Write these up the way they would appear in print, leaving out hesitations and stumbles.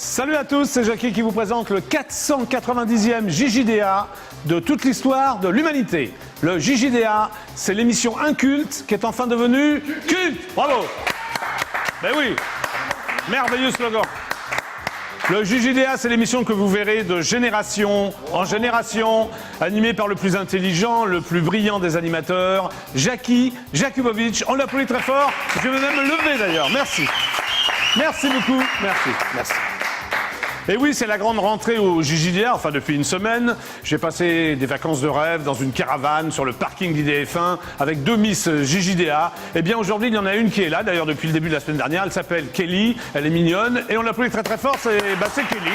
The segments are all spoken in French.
Salut à tous, c'est Jackie qui vous présente le 490e JJDA de toute l'histoire de l'humanité. Le JJDA, c'est l'émission inculte qui est enfin devenue culte. Bravo. Ben oui, merveilleux slogan. Le JJDA, c'est l'émission que vous verrez de génération en génération, animée par le plus intelligent, le plus brillant des animateurs, Jackie Jakubovic. On l'applaudit très fort. Je vais même me lever d'ailleurs. Merci. Merci beaucoup. Merci. Et oui, c'est la grande rentrée au JJDA, enfin depuis une semaine. J'ai passé des vacances de rêve dans une caravane sur le parking d'IDF1 avec 2 Miss JJDA. Et bien aujourd'hui, il y en a une qui est là, d'ailleurs depuis le début de la semaine dernière. Elle s'appelle Kelly, elle est mignonne et on l'applaudit très très fort, c'est Kelly.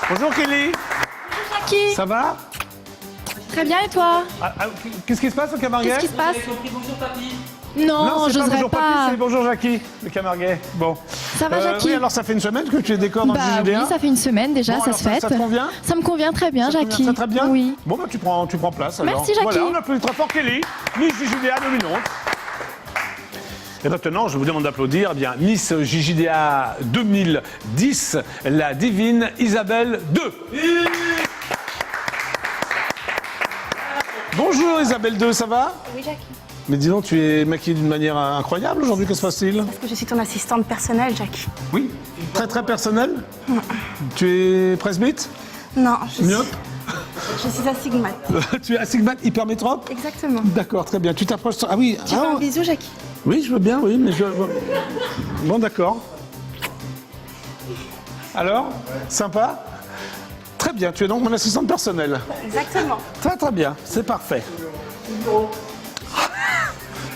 Bonjour Kelly. Bonjour Jackie. Ça va? Très bien et toi? Qu'est-ce qui se passe au Camarguais? Qu'est-ce qui se passe? Bonjour papy. Non, c'est pas j'oserais bonjour pas. papy, c'est bonjour Jackie, le Camarguais. Bon. Ça va Jackie? Oui, alors ça fait une semaine que tu es décor dans le JJDA? Oui, ça fait une semaine déjà, Bon, ça alors, se fête. Ça te convient? Ça me convient très bien, Jackie. Très bien? Oui. Bon, bah tu prends place alors. Merci, Jackie. Voilà, on applaudit très fort Kelly, Miss JJDA 2011. Et maintenant, je vous demande d'applaudir Miss JJDA 2010, la divine Isabelle 2. Bonjour Isabelle 2, ça va? Oui, Jackie. Mais dis donc, tu es maquillée d'une manière incroyable aujourd'hui, que se passe-t-il? Parce que je suis ton assistante personnelle, Jackie. Oui, très très personnel. Tu es presbyte? Non, Myope? je suis astigmate. Tu es astigmate hypermétrope? Exactement. D'accord, très bien. Tu t'approches... Ah oui. Tu veux un bisou, Jackie? Oui, je veux bien, oui, mais je... Bon, d'accord. Alors, sympa? Très bien, tu es donc mon assistante personnelle. Exactement. Très très bien, c'est parfait.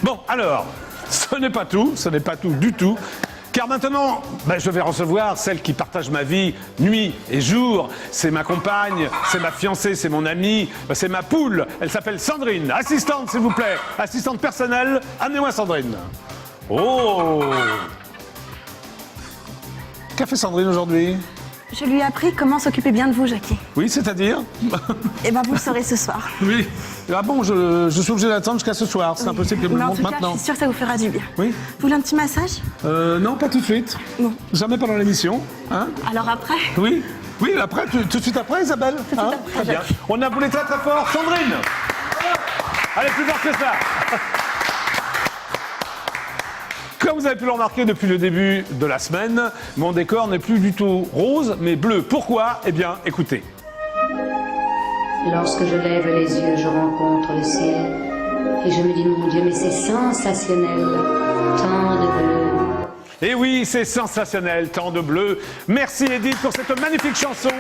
Bon, alors, ce n'est pas tout du tout. Car maintenant, je vais recevoir celle qui partage ma vie nuit et jour. C'est ma compagne, c'est ma fiancée, c'est mon amie, c'est ma poule. Elle s'appelle Sandrine. Assistante, s'il vous plaît. Assistante personnelle. Amenez-moi Sandrine. Oh! Qu'a fait Sandrine aujourd'hui? Je lui ai appris comment s'occuper bien de vous, Jackie. Oui, c'est-à-dire? Eh bien, vous le saurez ce soir. Oui. Ah bon, je suis obligé d'attendre jusqu'à ce soir. C'est impossible que je me Mais le en montre tout cas, maintenant. je suis sûre que ça vous fera du bien. Oui. Vous voulez un petit massage? Non, pas tout de suite. Bon. Jamais pendant l'émission. Hein? Alors après? Oui. Oui, après, tout de suite après, Isabelle. Tout de suite après, Très bien. Jackie. On a voulu très très fort. Sandrine. Allez, plus fort que ça. Comme vous avez pu le remarquer depuis le début de la semaine, mon décor n'est plus du tout rose, mais bleu. Pourquoi? Eh bien, écoutez. Lorsque je lève les yeux, je rencontre le ciel et je me dis, mon Dieu, mais c'est sensationnel, tant de bleu. Et oui, c'est sensationnel, tant de bleu. Merci Edith pour cette magnifique chanson.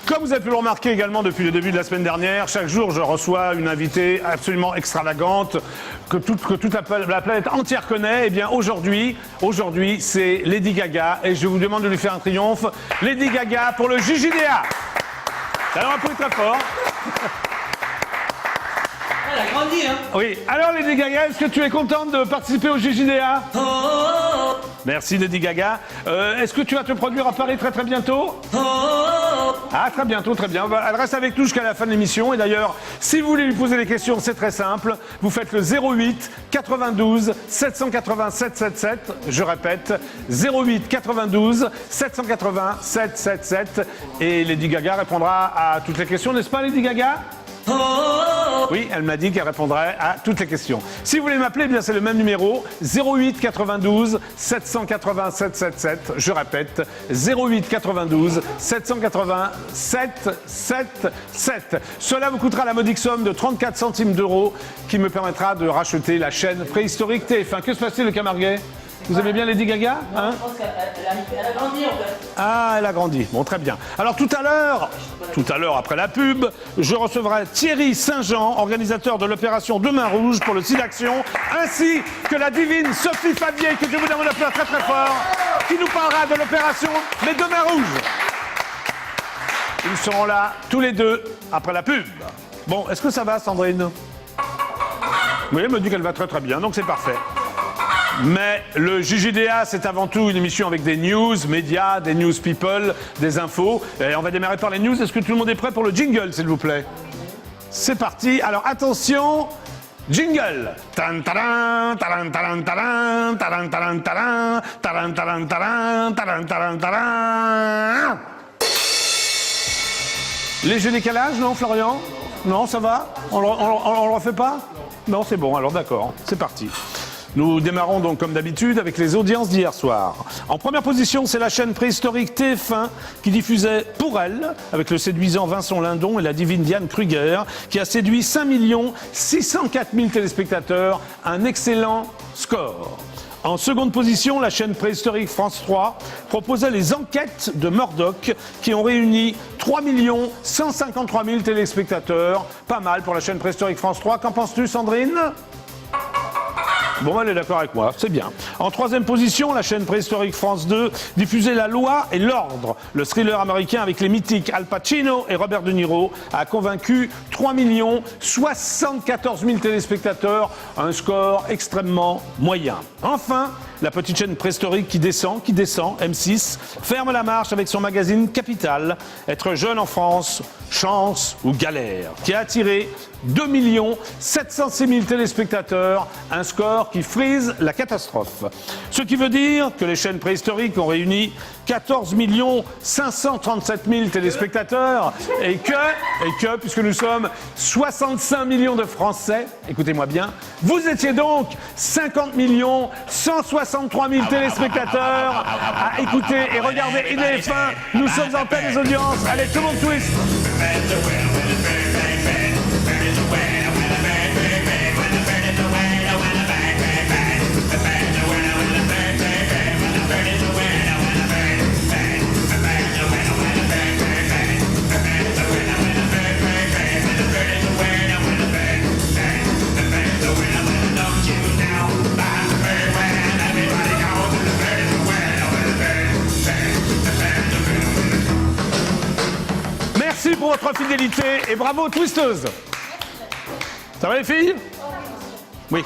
Comme vous avez pu le remarquer également depuis le début de la semaine dernière, chaque jour je reçois une invitée absolument extravagante que toute la planète entière connaît. Et bien aujourd'hui, c'est Lady Gaga et je vous demande de lui faire un triomphe. Lady Gaga pour le JJDA. Alors un peu très fort. Elle a grandi, hein. Oui, alors Lady Gaga, est-ce que tu es contente de participer au JJDA? Oh, oh, oh. Merci Lady Gaga. Est-ce que tu vas te produire à Paris très très bientôt? Oh, oh, oh. Ah, très bientôt, très bien. Elle reste avec nous jusqu'à la fin de l'émission. Et d'ailleurs, si vous voulez lui poser des questions, c'est très simple. Vous faites le 08 92 780 777. Je répète, 08 92 780 777. Et Lady Gaga répondra à toutes les questions, n'est-ce pas Lady Gaga? Oh, oh, oh. Oui, elle m'a dit qu'elle répondrait à toutes les questions. Si vous voulez m'appeler, eh bien c'est le même numéro, 08 92 780 777. Je répète, 08 92 780 777. Cela vous coûtera la modique somme de 34 centimes d'euros qui me permettra de racheter la chaîne préhistorique TF1. Que se passe-t-il, le Camarguais? Vous aimez bien Lady Gaga, hein? Je pense qu'elle a grandi en fait. Ah, elle a grandi. Bon, très bien. Alors tout à l'heure, après la pub, je recevrai Thierry Saint-Jean, organisateur de l'opération Demain Rouge pour le SIDAction, ainsi que la divine Sophie Fabier, que je vous demande d'applaudir très très fort, qui nous parlera de l'opération Les Demain Rouges. Ils seront là tous les deux après la pub. Bon, est-ce que ça va, Sandrine? Oui, elle me dit qu'elle va très très bien, donc c'est parfait. Mais le JJDA, c'est avant tout une émission avec des news, médias, des news people, des infos. Et on va démarrer par les news. Est-ce que tout le monde est prêt pour le jingle, s'il vous plaît? C'est parti. Alors attention, Jingle. Taran, taran, taran, taran, taran, taran, taran, taran, taran, taran, taran, taran, taran, taran. Léger décalage, non, Florian? Non, ça va? On le refait pas? Non, c'est bon, alors d'accord, c'est parti. Nous démarrons donc comme d'habitude avec les audiences d'hier soir. En première position, c'est la chaîne préhistorique TF1 qui diffusait Pour elle, avec le séduisant Vincent Lindon et la divine Diane Kruger, qui a séduit 5 604 000 téléspectateurs, un excellent score. En seconde position, la chaîne préhistorique France 3 proposait les enquêtes de Murdoch qui ont réuni 3 153 000 téléspectateurs. Pas mal pour la chaîne préhistorique France 3. Qu'en penses-tu, Sandrine ? Bon, elle est d'accord avec moi, c'est bien. En troisième position, la chaîne préhistorique France 2 diffusait La Loi et l'Ordre. Le thriller américain avec les mythiques Al Pacino et Robert De Niro a convaincu 3 074 000 téléspectateurs, un score extrêmement moyen. Enfin, la petite chaîne préhistorique qui descend, M6, ferme la marche avec son magazine Capital, Être jeune en France, chance ou galère, qui a attiré 2 706 000 téléspectateurs, un score qui frise la catastrophe. Ce qui veut dire que les chaînes préhistoriques ont réuni 14 537 000 téléspectateurs et que, puisque nous sommes 65 millions de Français, écoutez-moi bien, vous étiez donc 50 163 000 téléspectateurs à écouter et regarder IDF1. Nous sommes en tête des audiences. Allez, tout le monde twist. Merci pour votre fidélité et bravo Twisteuse. Ça va les filles? Oui.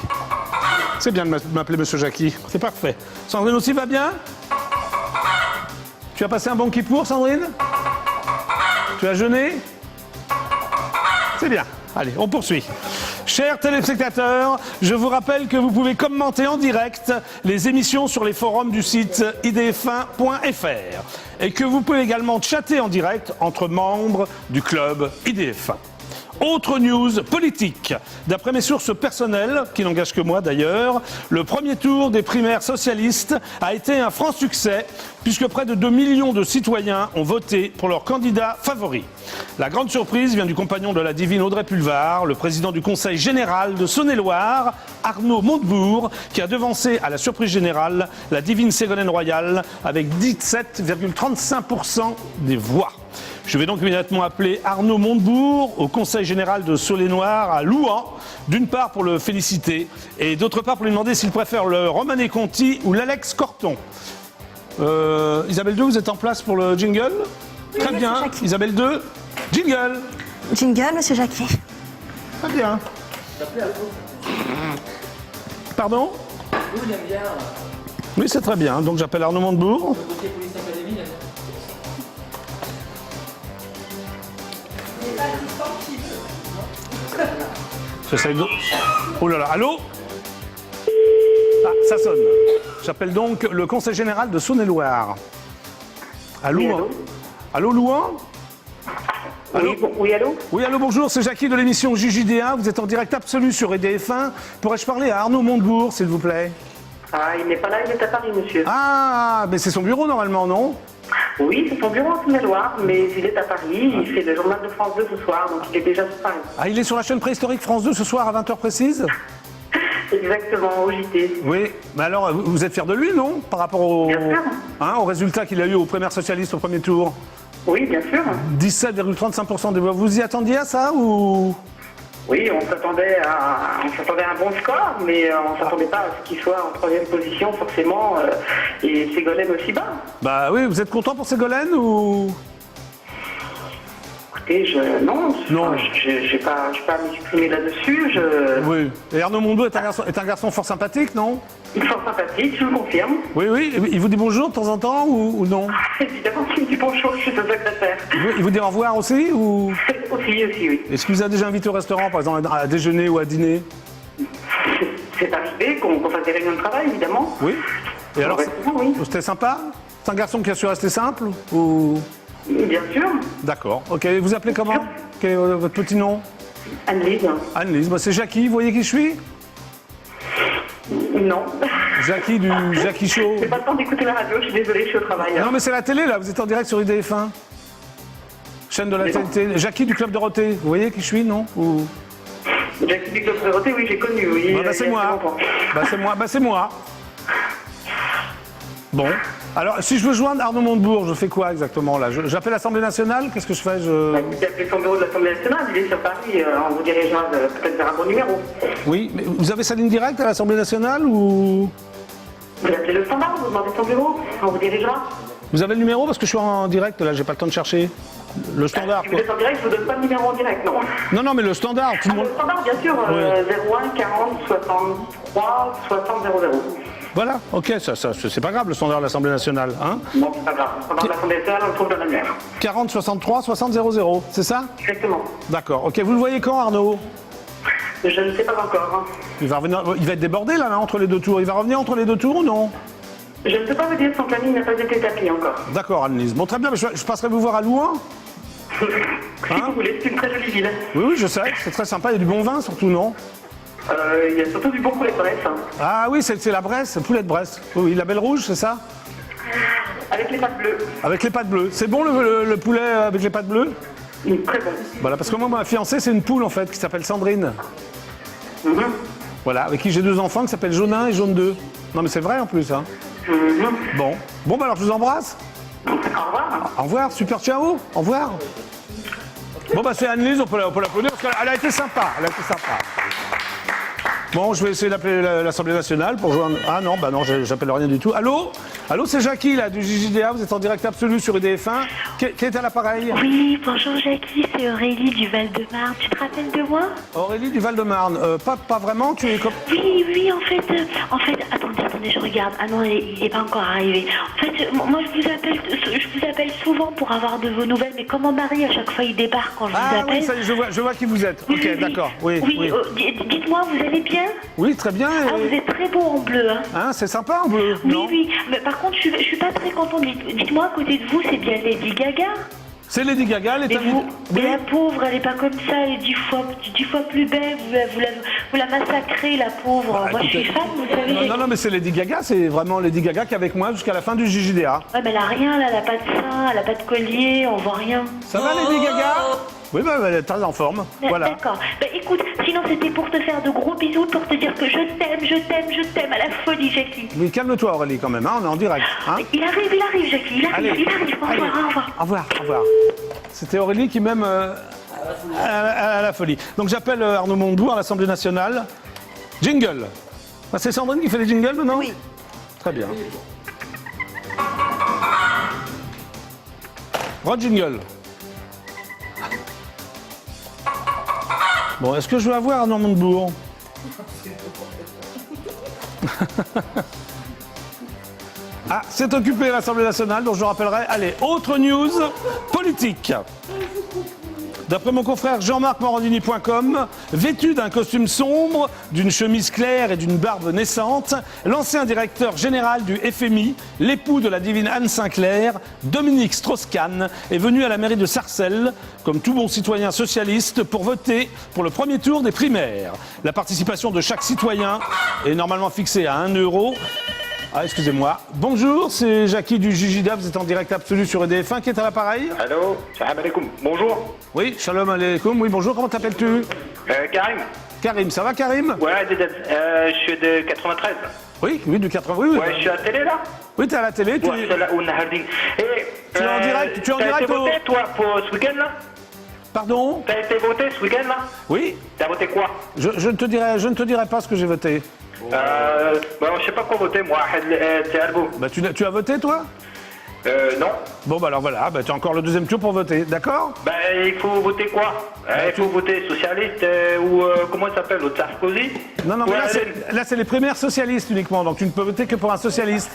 C'est bien de m'appeler Monsieur Jackie, c'est parfait. Sandrine aussi va bien? Tu as passé un bon kippour, Sandrine? Tu as jeûné? C'est bien. Allez, on poursuit. Chers téléspectateurs, je vous rappelle que vous pouvez commenter en direct les émissions sur les forums du site idf1.fr et que vous pouvez également chatter en direct entre membres du club IDF1. Autre news politique. D'après mes sources personnelles, qui n'engagent que moi d'ailleurs, le premier tour des primaires socialistes a été un franc succès puisque près de 2 millions de citoyens ont voté pour leur candidat favori. La grande surprise vient du compagnon de la divine Audrey Pulvar, le président du Conseil général de Saône-et-Loire, Arnaud Montebourg, qui a devancé à la surprise générale la divine Ségolène Royal avec 17,35% des voix. Je vais donc immédiatement appeler Arnaud Montebourg au Conseil général de Saône-et-Loire à Louhans, d'une part pour le féliciter et d'autre part pour lui demander s'il préfère le Romanée Conti ou l'Alex Corton. Isabelle II, vous êtes en place pour le jingle? Très bien. Isabelle II, jingle. Jingle, Monsieur Jackie. Très bien. Pardon? Oui, c'est très bien. Donc j'appelle Arnaud Montebourg. J'essaie de... Oh là là, allô? Ah, ça sonne. J'appelle donc le Conseil général de Saône-et-Loire. Allô? Oui, allô? Allô, Louhans? Allô? Oui, allô? Oui, allô, bonjour, c'est Jackie de l'émission JJDA. Vous êtes en direct absolu sur EDF1. Pourrais-je parler à Arnaud Montebourg, s'il vous plaît? Ah, il n'est pas là, il est à Paris, monsieur. Ah, mais c'est son bureau normalement, non? Oui, c'est son bureau en Saône-et-Loire, mais il est à Paris, il fait le journal de France 2 ce soir, donc il est déjà sur Paris. Ah, il est sur la chaîne préhistorique France 2 ce soir à 20h précise? Exactement, au JT. Oui, mais alors, vous êtes fier de lui, non? Par rapport au, Bien sûr. au résultat qu'il a eu aux primaires socialistes au premier tour? Oui, bien sûr. 17,35% des voix. Vous y attendiez à ça ou? Oui, on s'attendait à un bon score, mais on ne s'attendait pas à ce qu'il soit en troisième position, forcément, et Ségolène aussi bas. Bah oui, vous êtes content pour Ségolène ou? Écoutez, non. Je n'ai pas à m'exprimer là-dessus. Oui. Et Arnaud Montebourg est un garçon fort sympathique, non? Il est fort sympathique, je vous le confirme. Oui, oui. Il vous dit bonjour de temps en temps ou non? Évidemment qu'il me dit bonjour, je suis son secrétaire. Il vous dit au revoir aussi ou? Aussi, oui. Est-ce qu'il vous a déjà invité au restaurant, par exemple, à déjeuner ou à dîner? c'est arrivé qu'on fasse des réunions de travail, évidemment. Oui. Et alors, Oui. c'était sympa? C'est un garçon qui a su rester simple ou... Bien sûr. D'accord. Ok. Vous appelez comment? Quel est votre petit nom? Annelise. Annelise. Bah, c'est Jackie. Vous voyez qui je suis? Non. Jackie du Jackie Show. J'ai pas le temps d'écouter la radio, je suis désolée, je suis au travail. Non, mais c'est la télé, là. Vous êtes en direct sur IDF1. Chaîne de la télé. Jackie du Club Dorothée. Vous voyez qui je suis, non? Ou... Jackie du Club Dorothée, oui, j'ai connu, oui. Bah, c'est il y a moi. très longtemps. Bah, c'est moi. Bon. Alors, si je veux joindre Arnaud Montebourg, je fais quoi exactement, là? J'appelle l'Assemblée nationale? Qu'est-ce que je fais? Vous appelez son bureau de l'Assemblée nationale, il est sur Paris, on vous dirigera peut-être vers un bon numéro. Oui, mais vous avez sa ligne directe à l'Assemblée nationale ou... Vous appelez le standard, vous demandez son bureau, on vous dirigera. Vous avez le numéro? Parce que je suis en direct, là, j'ai pas le temps de chercher. Le standard, Si quoi. vous êtes en direct, je vous donne pas de numéro en direct, non. Non, mais le standard, tout le monde... Le standard, bien sûr, Oui. 01 40 63 60 00. Voilà, ok, ça c'est pas grave, le standard de l'Assemblée nationale, hein? Bon, c'est pas grave, le standard de l'Assemblée nationale, on le trouve dans la lumière. 40 63 60 00, c'est ça? Exactement. D'accord, ok, vous le voyez quand, Arnaud? Je ne sais pas encore. Il va être débordé, là, entre les deux tours. Il va revenir entre les deux tours ou non? Je ne peux pas vous dire, son planning n'a pas été établi encore. D'accord, Annelise. Bon, très bien, je passerai vous voir à Louan. Si vous voulez, c'est une très jolie ville. Oui, je sais, c'est très sympa, il y a du bon vin, surtout, non? Il y a surtout du bon poulet de Bresse. Ah oui, c'est la Bresse, le poulet de Bresse. Oui, la belle rouge, c'est ça? Avec les pâtes bleues. Avec les pâtes bleues. C'est bon le poulet avec les pâtes bleues? Très bon. Voilà, parce que moi, ma fiancée, c'est une poule, en fait, qui s'appelle Sandrine. Voilà, avec qui j'ai 2 enfants qui s'appellent Jaune 1 et Jaune 2. Non, mais c'est vrai en plus, hein. Bon, bah alors je vous embrasse. Au revoir. Au revoir, super ciao. Au revoir. Bon, bah c'est Annelise, on peut l'applaudir parce qu'elle a été sympa. Elle a été sympa. Bon, je vais essayer d'appeler l'Assemblée nationale pour joindre... Ah non, bah non, j'appelle rien du tout. Allô? Allô, c'est Jackie, là, du JJDA. Vous êtes en direct absolu sur IDF1. Qui est à l'appareil? Oui, bonjour Jackie, c'est Aurélie du Val-de-Marne. Tu te rappelles de moi? Aurélie du Val-de-Marne. Pas vraiment, tu es comme... Oui, en fait, attendez, je regarde. Ah non, il n'est pas encore arrivé. En fait, moi, je vous appelle souvent pour avoir de vos nouvelles, mais comme mon mari, à chaque fois, il débarque quand je vous appelle. Oui, ça y est, je vois qui vous êtes. Ok, d'accord, oui. Dites-moi, vous allez bien? Oui, très bien. Ah, vous êtes très beau en bleu, hein? Hein, c'est sympa en bleu, non? Oui, mais par contre, je suis pas très contente. Dites-moi, à côté de vous, c'est bien Lady Gaga? C'est Lady Gaga, elle est Mais la pauvre, elle est pas comme ça, elle est 10 fois plus belle, vous la massacrez, la pauvre. Moi, je suis fan, vous savez. Non, mais c'est Lady Gaga, c'est vraiment Lady Gaga qui est avec moi jusqu'à la fin du JJDA. Ouais, mais elle a rien, là, elle a pas de sein, elle a pas de collier, on voit rien. Ça va, Lady Gaga? Oui, bah, elle est très en forme, voilà. D'accord. Bah, écoute, sinon, c'était pour te faire de gros bisous, pour te dire que je t'aime à la folie, Jackie. Mais calme-toi, Aurélie, quand même, hein, on est en direct. Hein? Il arrive, Jackie, il arrive. Au revoir. Au revoir. C'était Aurélie qui m'aime à la folie. Donc j'appelle Arnaud Montebourg à l'Assemblée nationale. Jingle. Ah, c'est Sandrine qui fait les jingles maintenant? Oui. Très bien. Jingle. Bon, est-ce que je vais avoir Arnaud Montebourg? Ah, c'est occupé l'Assemblée nationale, donc je rappellerai. Allez, autre news politique. D'après mon confrère Jean-Marc-Morandini.com, vêtu d'un costume sombre, d'une chemise claire et d'une barbe naissante, l'ancien directeur général du FMI, l'époux de la divine Anne Sinclair, Dominique Strauss-Kahn, est venu à la mairie de Sarcelles, comme tout bon citoyen socialiste, pour voter pour le premier tour des primaires. La participation de chaque citoyen est normalement fixée à 1 €. Ah, excusez-moi. Bonjour, c'est Jackie du JJDA, vous êtes en direct absolu sur EDF1, qui est à l'appareil? Allô, salam alaikum, bonjour. Oui, shalom alaikum, oui, bonjour, comment t'appelles-tu? Karim. Karim, ça va Karim? Ouais, je suis de 93. Oui, du 80, oui. Ouais, je suis à la télé là. Oui, t'es à la télé, tu es en direct, T'as été voté toi pour ce week-end là? Pardon? T'as été voté ce week-end là? Oui. T'as voté quoi? Je ne te dirai pas ce que j'ai voté. Je sais pas quoi voter moi. Bah, tu as voté toi? Non. Bon, bah alors voilà, bah, tu as encore le deuxième tour pour voter, d'accord? Ben, il faut voter quoi? Il faut voter socialiste ou comment il s'appelle? L'autre Sarkozy? Non, non, Ou mais RN? là, c'est les primaires socialistes uniquement, donc tu ne peux voter que pour un socialiste.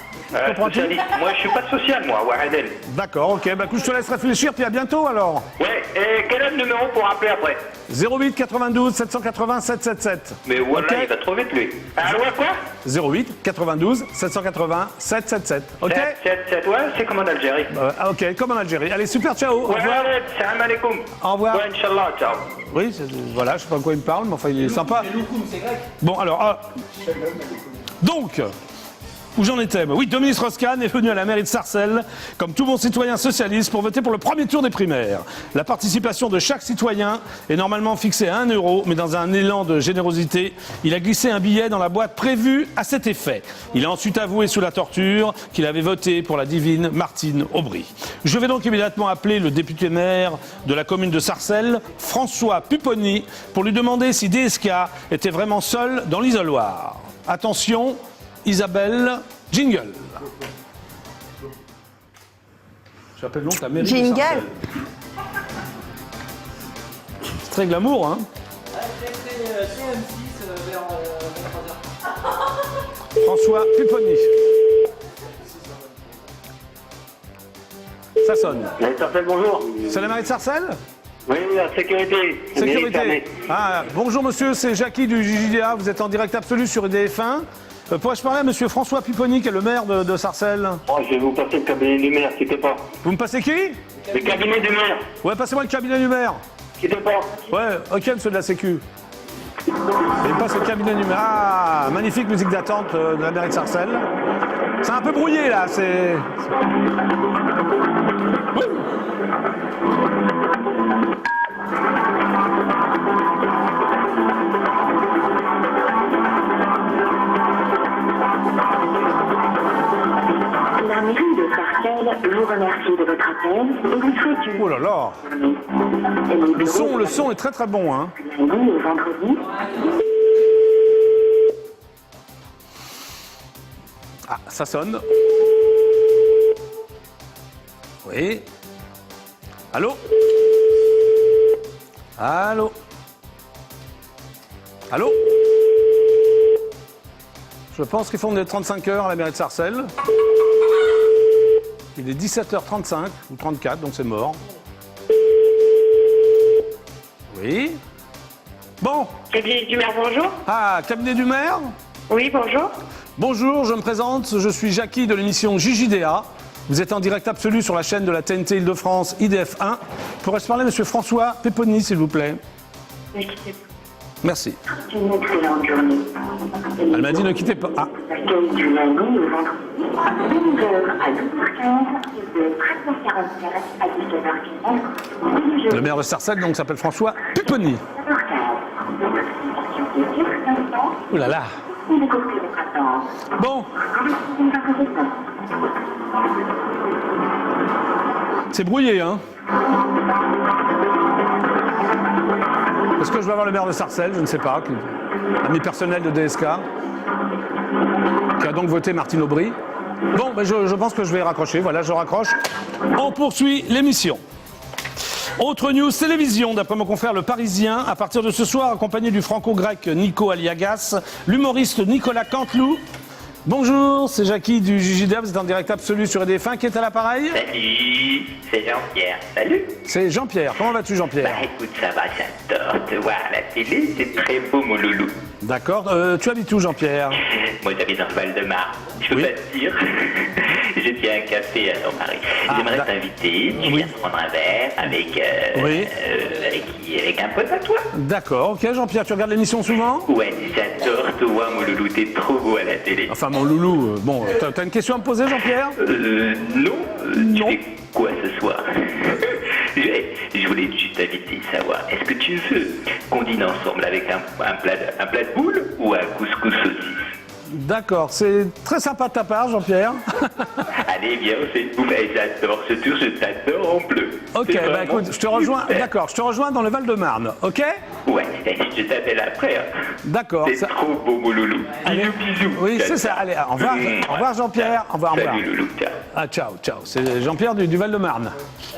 Comprends-tu? Socialiste. Moi, je suis pas social, moi, Warren. D'accord, ok, bah écoute, je te laisse réfléchir, puis à bientôt alors. Ouais, et quel est le numéro pour appeler après? 08 92 780 777. Mais voilà, Ok. il va trop vite, lui. Allô, à quoi? 08 92 780 777. Ok? 7, ouais, c'est comme en Algérie. Ah, ok, comme en Algérie. Allez, super, ciao. Au Ouais, revoir. ouais, salam alaikum. Au revoir. Ouais, Inch'Allah, ciao. Oui, voilà, je sais pas de quoi il me parle, mais enfin, il est sympa. Bon, alors, donc, où j'en étais? Oui, Dominique Strauss-Kahn est venu à la mairie de Sarcelles, comme tout bon citoyen socialiste, pour voter pour le premier tour des primaires. La participation de chaque citoyen est normalement fixée à 1 €, mais dans un élan de générosité, il a glissé un billet dans la boîte prévue à cet effet. Il a ensuite avoué sous la torture qu'il avait voté pour la divine Martine Aubry. Je vais donc immédiatement appeler le député maire de la commune de Sarcelles, François Pupponi, pour lui demander si DSK était vraiment seul dans l'isoloir. Attention, Isabelle, jingle. J'appelle donc la mairie de Jingle. Sarcelles. C'est très glamour, hein? François Pupponi. Ça sonne. Sarcelles, bonjour. C'est la mairie de Sarcelles? Oui, la sécurité. Sécurité. Ah, bonjour monsieur, c'est Jackie du JJDA. Vous êtes en direct absolu sur EDF1. Pourrais-je parler à monsieur François Pupponi, qui est le maire de Sarcelles? Oh, je vais vous passer le cabinet du maire, quittez pas. Vous me passez qui? Le cabinet du maire, Ouais, passez-moi le cabinet du maire. quittez pas. Ouais, ok, monsieur de la Sécu. Et il passe le cabinet du maire. Ah, magnifique musique d'attente de la mairie de Sarcelles. C'est un peu brouillé là, c'est. La mairie de Sarcelles vous remercie de votre appel et vous souhaite une Oh là là. Le son est très très bon, hein. lundi et vendredi. Ah, ça sonne. Oui. Allô? Allô? Allô? Je pense qu'ils font des 35 heures à la mairie de Sarcelles. Il est 17h35 ou 34, donc c'est mort. Oui. Bon. Cabinet du maire, bonjour. Ah, cabinet du maire? Oui, bonjour. Bonjour, je me présente, je suis Jackie de l'émission JJDA. Vous êtes en direct absolu sur la chaîne de la TNT Île-de-France IDF1. Pourrais-je parler à monsieur François Pupponi, s'il vous plaît? Merci. Une excellente journée. Elle m'a dit ne quittez pas. Ah, L'accueil du lundi au vendredi, de 11h à 12h15 et de 13h45 à 17h15. le maire de Sarcelles donc s'appelle François Pupponi. 17h15. Votre participation est sur 5 ans. Ouh là là. Vous écoutez votre attente. Bon, c'est brouillé, hein? Est-ce que je vais avoir le maire de Sarcelles? Je ne sais pas. Ami personnel de DSK, qui a donc voté Martine Aubry. Bon, ben je pense que je vais raccrocher. Voilà, je raccroche. On poursuit l'émission. Autre news télévision, d'après mon confrère Le Parisien, à partir de ce soir, accompagné du franco-grec Nico Aliagas, l'humoriste Nicolas Canteloup. Bonjour, c'est Jackie du JJDA, vous êtes en direct absolu sur EDF1, qui est à l'appareil? Salut, c'est Jean-Pierre. Salut. C'est Jean-Pierre. Comment vas-tu, Jean-Pierre? Bah écoute, ça va, j'adore te voir à la télé, c'est très beau mon loulou. D'accord. Tu habites où, Jean-Pierre? Moi j'habite dans le Val-de-Marne. Je peux Oui. pas te dire. Je tiens un café à Paris. Ah, J'aimerais d'accord. t'inviter, tu Oui. viens prendre un verre avec, Oui. avec un pote à toi. D'accord, ok, Jean-Pierre, tu regardes l'émission souvent? Ouais, j'adore te voir mon loulou, t'es trop beau à la télé. Enfin, mon loulou, bon, t'as une question à me poser, Jean-Pierre? Non. Non. Tu fais quoi ce soir? Je voulais juste t'inviter, savoir, est-ce que tu veux qu'on dîne ensemble avec un plat de boule ou un couscous saucisse? D'accord, c'est très sympa de ta part, Jean-Pierre. Allez, viens, on fait une bouffe. Et j'adore ce tour, je t'adore en bleu. Ok, C'est bah vraiment écoute, je te rejoins, super. d'accord, je te rejoins dans le Val-de-Marne, ok? Ouais, je t'appelle après. Hein. D'accord. C'est ça- trop beau, mon loulou. Allez. Bisous, bisous. Oui, c'est ça, allez, au revoir Jean-Pierre, au revoir. Salut, loulou, ciao. Ah, ciao, ciao, c'est Jean-Pierre du Val-de-Marne.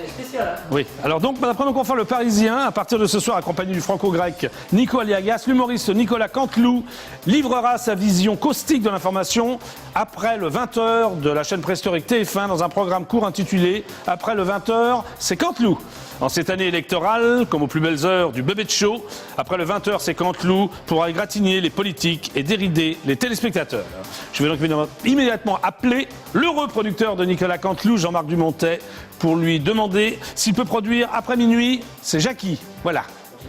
Spécial. Oui, alors donc, après nos confrères Le Parisien, à partir de ce soir, accompagné du franco-grec Nico Aliagas, l'humoriste Nicolas Canteloup livrera sa vision caustique de l'information après le 20h de la chaîne préhistorique TF1 dans un programme court intitulé « Après le 20h, c'est Canteloup ». En cette année électorale, comme aux plus belles heures du bébé de show, après le 20h, c'est Canteloup pourra égratigner les politiques et dérider les téléspectateurs. Je vais donc immédiatement appeler l'heureux producteur de Nicolas Canteloup, Jean-Marc Dumontet, pour lui demander s'il peut produire après minuit. C'est Jackie. Voilà.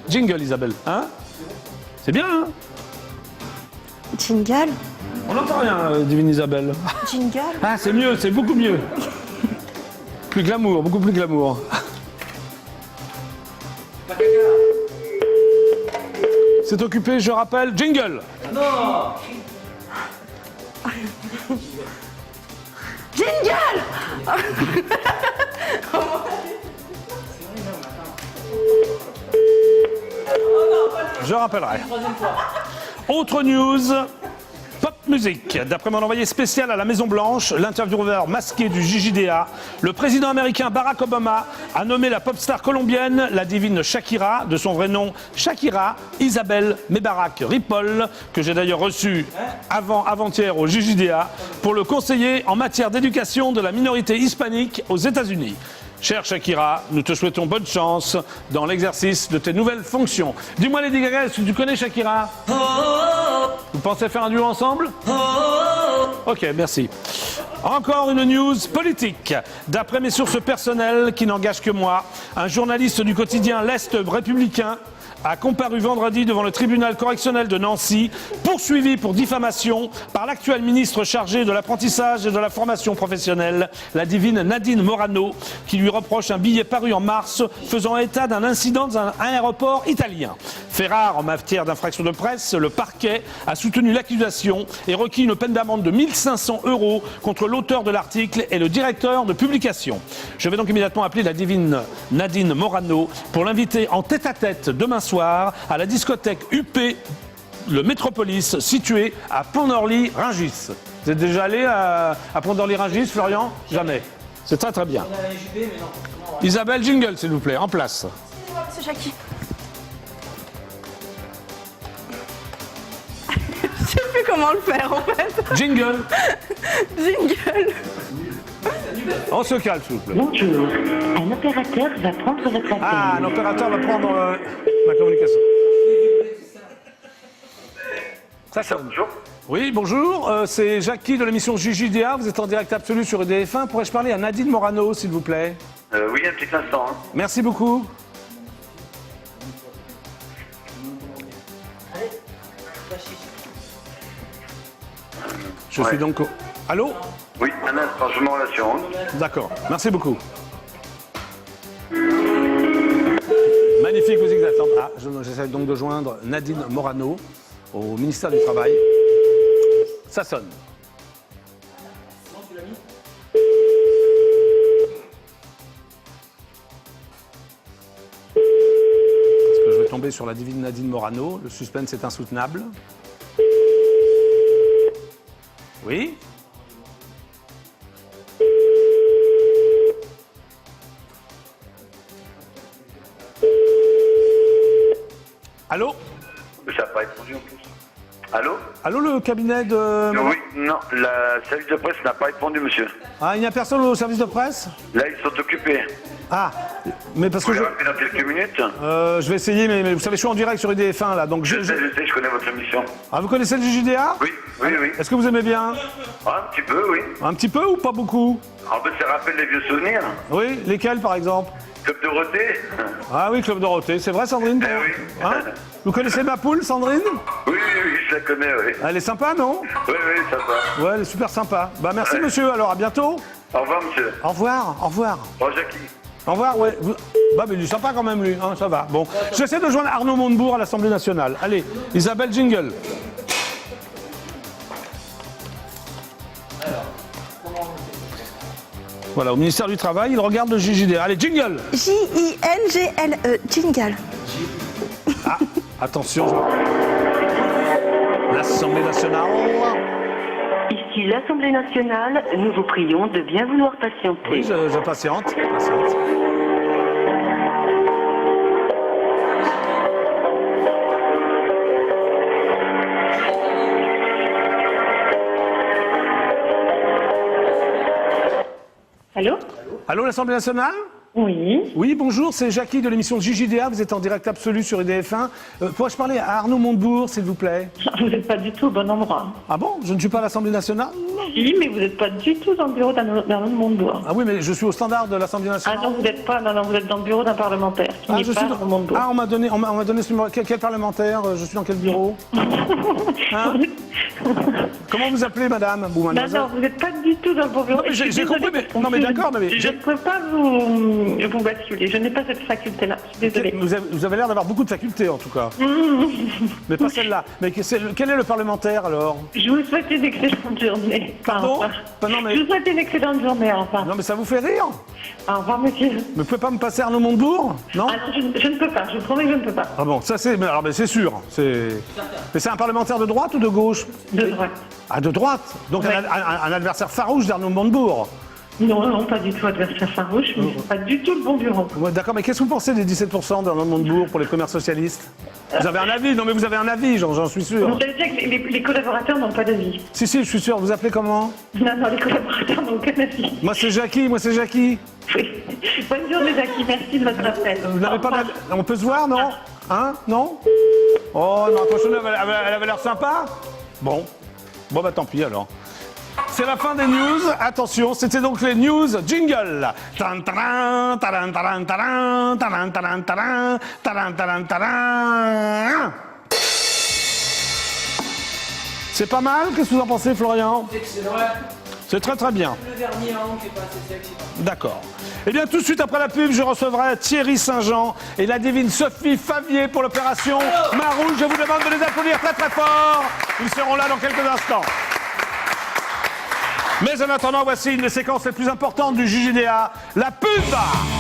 Jingle, Isabelle. Hein? C'est bien, hein? Jingle. On n'entend rien, divine Isabelle. Jingle. Ah, c'est mieux, c'est beaucoup mieux. Plus glamour, beaucoup plus glamour. C'est occupé, je rappelle, jingle. Jingle. Je rappellerai. Autre news, pop musique. D'après mon envoyé spécial à la Maison-Blanche, l'intervieweur masqué du JJDA, le président américain Barack Obama a nommé la pop star colombienne, la divine Shakira, de son vrai nom Shakira Isabelle Mebarak Ripoll, que j'ai d'ailleurs reçu avant-hier au JJDA, pour le conseiller en matière d'éducation de la minorité hispanique aux États-Unis. Chère Shakira, nous te souhaitons bonne chance dans l'exercice de tes nouvelles fonctions. Dis-moi, Lady Gaga, est-ce que tu connais Shakira? Vous pensez faire un duo ensemble? Ok, merci. Encore une news politique. D'après mes sources personnelles, qui n'engagent que moi, un journaliste du quotidien L'Est républicain a comparu vendredi devant le tribunal correctionnel de Nancy, poursuivi pour diffamation par l'actuel ministre chargé de l'apprentissage et de la formation professionnelle, la divine Nadine Morano, qui lui reproche un billet paru en mars faisant état d'un incident dans un aéroport italien. Fait rare en matière d'infraction de presse, le parquet a soutenu l'accusation et requis une peine d'amende de 1 500 € contre l'auteur de l'article et le directeur de publication. Je vais donc immédiatement appeler la divine Nadine Morano pour l'inviter en tête-à-tête demain soir à la discothèque UP, le Métropolis, située à Pont-d'Orly-Rungis. Vous êtes déjà allé à Pont-d'Orly-Rungis, Florian? Jamais. C'est très très bien. Isabelle, jingle s'il vous plaît, en place. Excusez-moi, monsieur Jackie. Je sais plus comment le faire en fait. Jingle. Jingle. On se calme s'il vous plaît. Bonjour, un opérateur va prendre votre appel. Ah, l'opérateur va prendre la communication. Ça sonne. Bonjour. Oui, bonjour. C'est Jackie de l'émission JJDA. Vous êtes en direct absolu sur EDF1. Pourrais-je parler à Nadine Morano, s'il vous plaît? Oui, un petit instant. Hein. Merci beaucoup. Je suis donc... Allô? Oui, un instant, je m'en relation. Hein. D'accord. Merci beaucoup. Magnifique musique d'attente. Ah, j'essaie donc de joindre Nadine Morano au ministère du Travail. Ça sonne. Est-ce que je vais tomber sur la divine Nadine Morano? Le suspense est insoutenable. Oui? Allô? Ça n'a pas répondu en plus. Allô? Allô, le cabinet de... Oui, non, le service de presse n'a pas répondu, monsieur. Ah, il n'y a personne au service de presse? Là, ils sont occupés. Ah, mais parce que Vous pouvez rappeler dans quelques minutes? je vais essayer, mais vous savez, je suis en direct sur IDF1 là, donc Je sais, je connais votre émission. Ah, vous connaissez le JJDA? Oui, oui, oui. Est-ce que vous aimez bien? Ah, un petit peu, oui. Un petit peu ou pas beaucoup? En fait, ça rappelle les vieux souvenirs. Oui, lesquels par exemple? Club Dorothée. Ah oui, Club Dorothée, c'est vrai Sandrine? Eh oui. Hein? Vous connaissez ma poule, Sandrine? Oui, je la connais, oui. Elle est sympa, non? Oui, sympa. Ouais, elle est super sympa. Bah merci monsieur, alors à bientôt. Au revoir, monsieur. Au revoir, au revoir. Au revoir, Jackie. Au revoir, ouais. Bah mais il est sympa quand même lui, hein, ça va. Bon, j'essaie de joindre Arnaud Montebourg à l'Assemblée nationale. Allez, Isabelle, jingle. Voilà, au ministère du Travail, ils regardent le JJDA. Allez, jingle. Jingle. Jingle. Ah, attention. L'Assemblée nationale. Ici l'Assemblée nationale, nous vous prions de bien vouloir patienter. Oui, je patiente. Allô? Allô, l'Assemblée nationale? Oui. Oui, bonjour, c'est Jackie de l'émission JJDA. Vous êtes en direct absolu sur IDF1. Pourrais-je parler à Arnaud Montebourg, s'il vous plaît? Vous n'êtes pas du tout au bon endroit. Ah bon? Je ne suis pas à l'Assemblée nationale? Si, mais vous n'êtes pas du tout dans le bureau d'Arnaud Montebourg. Ah oui, mais je suis au standard de l'Assemblée Ah nationale. non, vous n'êtes pas. Non, vous êtes dans le bureau d'un parlementaire qui n'est pas Arnaud Montebourg. Ah, on m'a donné ce numéro. Quel parlementaire? Je suis dans quel bureau? Hein? Comment vous appelez, madame? Ou mademoiselle? Non, vous n'êtes pas du tout dans le bon bureau. Non, mais j'ai compris, mais non, mais d'accord, mais je ne peux pas vous basculer. Je n'ai pas cette faculté-là. Je suis désolée. Vous avez l'air d'avoir beaucoup de facultés, en tout cas. Mais pas celle-là. Mais quel est le parlementaire, alors? Je vous souhaite une excellente journée. Pardon? Non, mais... Je vous souhaite une excellente journée, enfin. Non, mais ça vous fait rire? Au revoir, monsieur. Mais vous pouvez pas me passer Arnaud Montebourg? Non? Ah non, je ne peux pas. Je vous promets que je ne peux pas. Ah bon, ça c'est... Mais c'est sûr. Mais c'est un parlementaire de droite ou de gauche? De droite. Ah, de droite? Donc Ouais. un adversaire farouche d'Arnaud Montebourg? Non, pas du tout adversaire farouche, mais c'est pas du tout le bon bureau. Ouais, d'accord, mais qu'est-ce que vous pensez des 17% d'Arnaud Montebourg pour les commerces socialistes? Vous avez un avis? Non, mais vous avez un avis, j'en suis sûr. Vous savez bien que les collaborateurs n'ont pas d'avis. Si, je suis sûr. Vous appelez comment? Non, les collaborateurs n'ont aucun avis. Moi, c'est Jackie. Oui. Bonne journée, Jackie. Merci de votre appel. Vous n'avez pas d'avis? On peut se voir, non? Hein? Non? Oh, non, attention, elle avait l'air sympa? Bon, bah tant pis alors. C'est la fin des news. Attention, c'était donc les news jingle. Taran, taran, taran, taran, taran, taran, taran, taran, taran, taran, taran. C'est pas mal? Qu'est-ce que vous en pensez, Florian? Excellent. C'est très très bien. Le dernier an qui est pas assez sexy. D'accord. Eh bien, tout de suite après la pub, je recevrai Thierry Saint-Jean et la divine Sophie Favier pour l'opération Marouge. Je vous demande de les applaudir très très fort. Ils seront là dans quelques instants. Mais en attendant, voici une des séquences les plus importantes du JJDA, la pub.